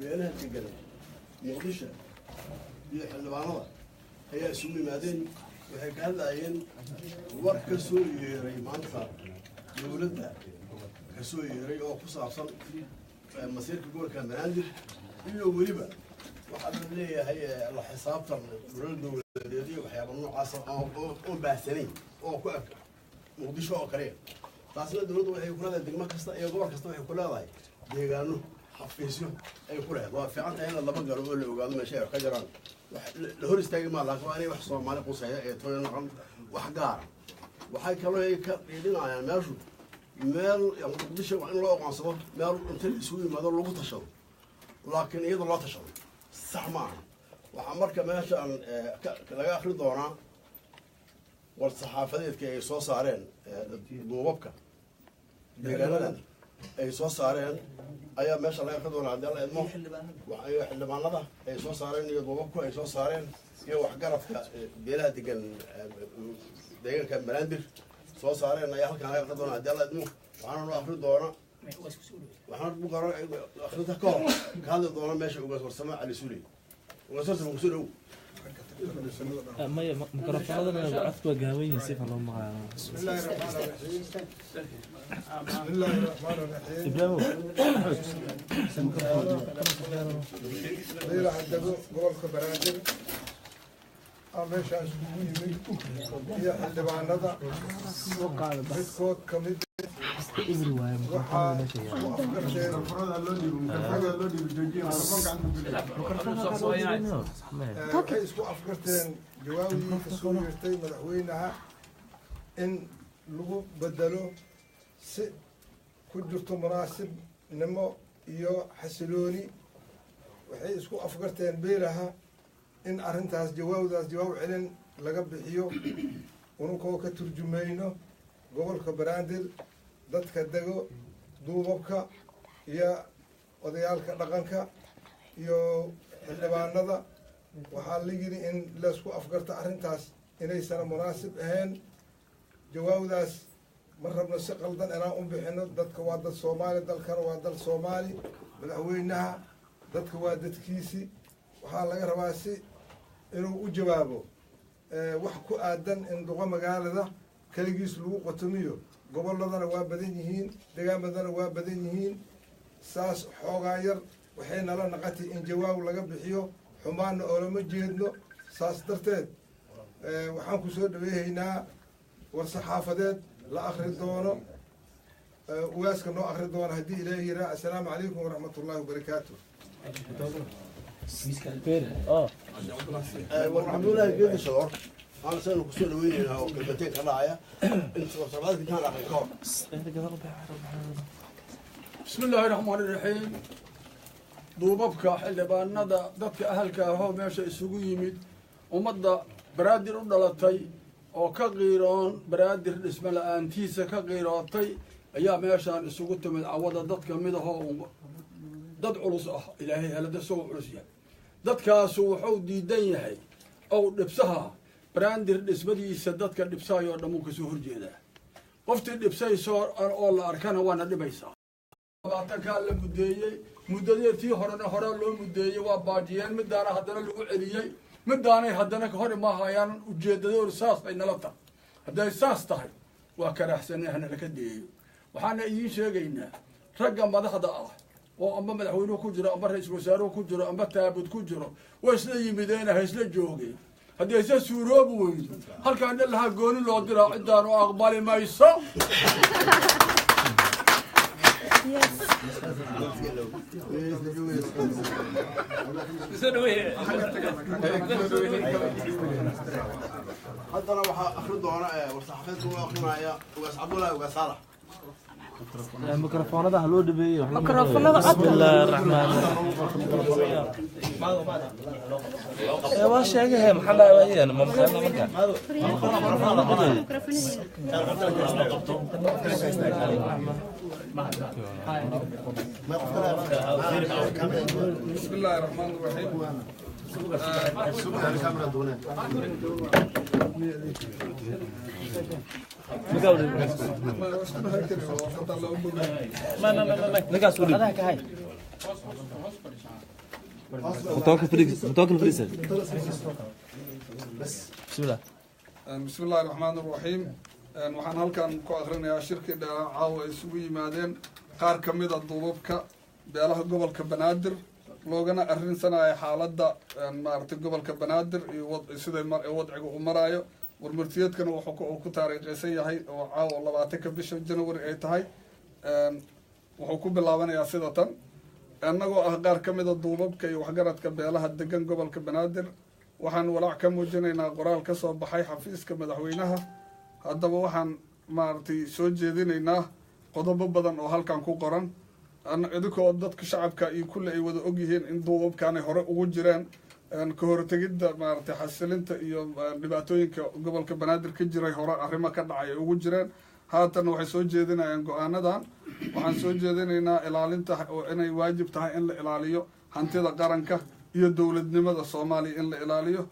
بينها تجلى مقدشة يحلبانها هي سوي مادين وهيك هلا ين ورك سوري ريمانتا دولتها كسوي ري أو قصة أصلا مسيرك يقول كان عندي إلا وليبة واحد اللي هي الحساب ترى ولد ولدي وحياة النوع عصر أو بحثنين أو كأك مقدشة أو كريه taasina dawladdu waxay ku leedahay degmo kasta iyo gobol kasta waxay ku leedahay deegaano xafiisyo ay ku leedahay waa fiican tahay in laba garo oo la ogaado meesha ay ka jiraan la hor istaagi ma laakiin waa inay wax Soomaali quseeya ee tooyo noqon wax gaar waxay kaloo ay ka dhigayaan meeshu meel muqdisho waa in loo aqoonsado meel inta isugu yimaado lagu tashado laakiin iyadoo loo tashado sax ma aha waxa marka meesha laga akhri doonaa والصحافة كي صارين موبكة دجالنا أي صارين أيام ماشى الله يأخذون عند الله إدمه وأي حل ما نضح أي صارين يضوبكوا أي صارين يو حجرة بيلها دجال دجال كان بلاندر صارين أي حل كان يأخذون عند الله إدمه وأنا نروح أخذ دونا وأنا بقرر أخذتها كار كان الدونا ماشي وقصر سماع على سوري وقصرت مقصود ما ميكروفون هذا عفت وجهوي سيف الله معاه. بسم الله الرحمن الرحيم. بسم الله الرحمن الرحيم. إبراهيم. ليلة عندكم قول خبراتي. أمشي أسبوعي هي حد بعنا بيتكوت كمية. isku afkarteen jawaabtii ka soo yeertay madaxweynaha in lagu bedelo si ku jirto munaasibnimo iyo xasilooni waxay isku afkarteen beelaha in arrintaas jawaab celin laga bixiyo unukoo ka turjumayno gobolka Banaadir dadka dego duubabka iyo odayaalka dhaqanka iyo xildhibaanada waxaa la yiri in la isku afgarto arrintaas inaysan munaasib ahayn jawaabdaas ma rabno si qaldan inaan u bixino dadka waa dad Soomaali dalkana waa dal Soomaali madaxweynaha dadka waa dadkiisi waxaa laga rabaa si inuu u jawaabo wax ku aadan in duqa magaalada kaligiis lagu qotamiyo gobolladana waa badan yihiin deegaamadana waa badan yihiin saas xoogaa yar waxay nala naqatay in jawaab laga bixiyo xumaana oo lama jeedno saas darteed waxaan ku soo dhaweeynaa war saxaafadeed la akhri doono waaska noo akhri doono haddii ilaahay yiraa assalaamu calaykum waraxmatullaahi wabarakaatuh والحمد لله جد شعور أنا سألنا كسر وين أو كلمتين كلاعية أنت وصلت كان على الكور بسم الله الرحمن الرحيم دوبابك حلبان ندا دتك أهلك هو ماشي يسوق يمد ومضى برادر ودلتي أو كغيران برادر اسم الأنتيسة كغيراتي أيام ماشان يسوق من عوض دتك مده هو دد علوس إلهي هلا دسوا علوسيا دتك سوحوا ديدين أو لبسها براندر اسمدي سددك دبساي ودموك سو horjeeda qoftii dibsay soo oo la arkana waana dhibaysaa baatan la mudeeyay muddadeetii hore loo mudeeyay waa baadiyeen midaana hadana lagu celiyay midaanay hadana ka hor ma hayaan ujeedadoodu saas ay nala tahay haday saas tahay waa karaahsanahna la ka deeyo waxaana idin sheegaynaa ragga madaxda ah oo amba madaxweynuhu ku jiro amba ra'iisul wasaaruhu ku jiro amba taabud ku jiro way isla yimideen haysla joogay haddii aysan suuroobi weydo halkaan dhalaha gooni loo diraa ciddaan u aqbali mayso haddana waxaa akhri doona war-saxaafadeedka u aqrinaya ugaas cabdullaahi ugaas saalax الميكروفون هذا هلو دبي الميكروفون هذا بسم الله الرحمن الرحيم واش هي محل وهي انا ممكن بسم الله الرحمن الرحيم ما نقاس هذاك هاي متوكل فريسة بسم الله. بسم الله الرحمن الرحيم. waxaan halkan ku akhrinayaa shirkii dheeraa caawa ay isugu yimaadeen qaar ka mid a duubabka beelaha gobolka banaadir loogana arrinsanaya xaaladda maaragtay gobolka banaadir iyo sida wadciga uu maraayo. warmartiyeedkana wuxuu ku taariikhaysan yahay oo caawa 20 bisha January ay tahay. wuxuu ku bilaabanayaa sida tan: annagoo ah qaar ka mid a duubabka iyo waxgaradka beelaha degan gobolka banaadir waxaan walaac ka muujinaynaa qoraal ka soo baxay xafiiska madaxweynaha. haddaba waxaan maaragtay soo jeedinaynaa qodobo badan oo halkan ku qoran idinkoo dadka shacabka iyo kulle ay wada ogyihiin in duubabkaanay hore ugu jireen ka hortegidda maaragtay xasilinta iyo dhibaatooyinka gobolka banaadir ka jiray hore arrimo ka dhacay ay ugu jireen. haatan waxay soo jeedinayaan go-aanadan. waxaan soo jeedinaynaa ilaalinta oo inay waajib tahay in la ilaaliyo hantida qaranka iyo dowladnimada Soomaaliya in la ilaaliyo.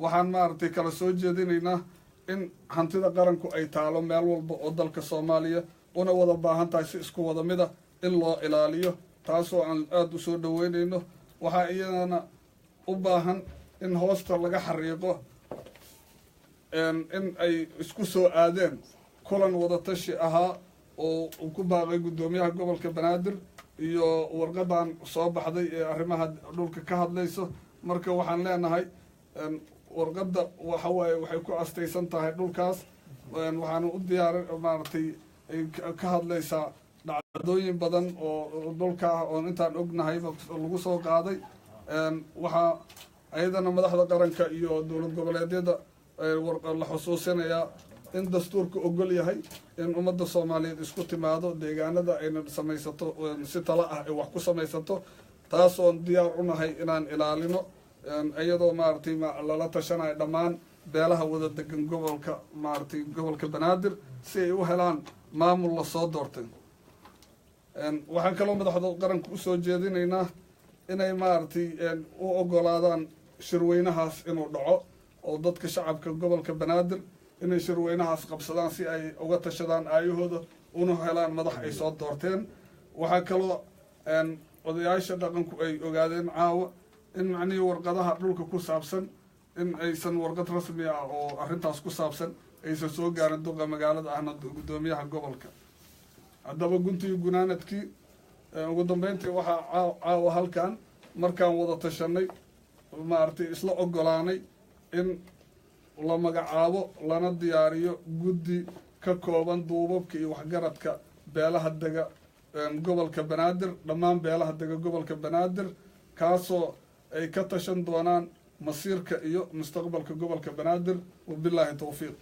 waxaan maaragtay kala soo jeedinaynaa in hantida qaranku ay taalo meel walba oo dalka Soomaaliya una wada baahan tahay si isku wada mid ah in loo ilaaliyo, taasoo aan aad u soo dhaweynayno. waxaa iyadana u baahan in hoosta laga xariiqo in ay isku soo aadeen kulan wada tashi ahaa oo uu ku baaqay guddoomiyaha gobolka banaadir iyo warqadan soo baxday ee arrimaha dhulka ka hadlayso. marka waxaan leenahay warqadda waxa waaye waxay ku astaysan tahay dhulkaas. waxaan u diyaarin maaragtay ay ka hadlaysaa dhacdooyin badan oo dhulka ah oo intaan ognahay lagu soo qaaday. waxaa ayadana madaxda qaranka iyo dowlad goboleedyada la xusuusinayaa in dastuurka ogol yahay in ummadda Soomaaliyeed isku timaado deegaanada ayna samaysato si tala ah ay wax ku samaysato, taasoon diyaar u nahay inaan ilaalino iyadoo maaragtay lala tashanayo dhammaan beelaha wada degan gobolka maaragtay gobolka banaadir si ay u helaan maamul la soo doortay. waxaan kaloo madaxda qaranka u soo jeedinaynaa inay maaragtay u ogolaadaan shirweynahaas inuu dhaco oo dadka shacabka gobolka banaadir inay shirweynahaas qabsadaan si ay uga tashadaan aayahooda una helaan madax ay soo doorteen. waxaa kaloo odayaasha dhaqanku ay ogaadeen caawa in macnihii warqadaha dhulka ku saabsan in aysan warqad rasmi ah oo arrintaas ku saabsan aysan soo gaarin duqa magaalada ahna guddoomiyaha gobolka. haddaba guntigii gunaanadkii ugu dambeyntii waxaa caawa halkan markaan wada tashanay maaragtay isla ogolaanay in la magacaabo lana diyaariyo guddi ka kooban duubabka iyo waxgaradka beelaha dega gobolka banaadir, dhammaan beelaha dega gobolka banaadir, kaasoo ay ka tashan doonaan masiirka iyo mustaqbalka gobolka banaadir. wabilaahi tawfiiq.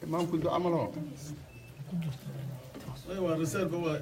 إمام كنت عمله. أيوة الرسالة هو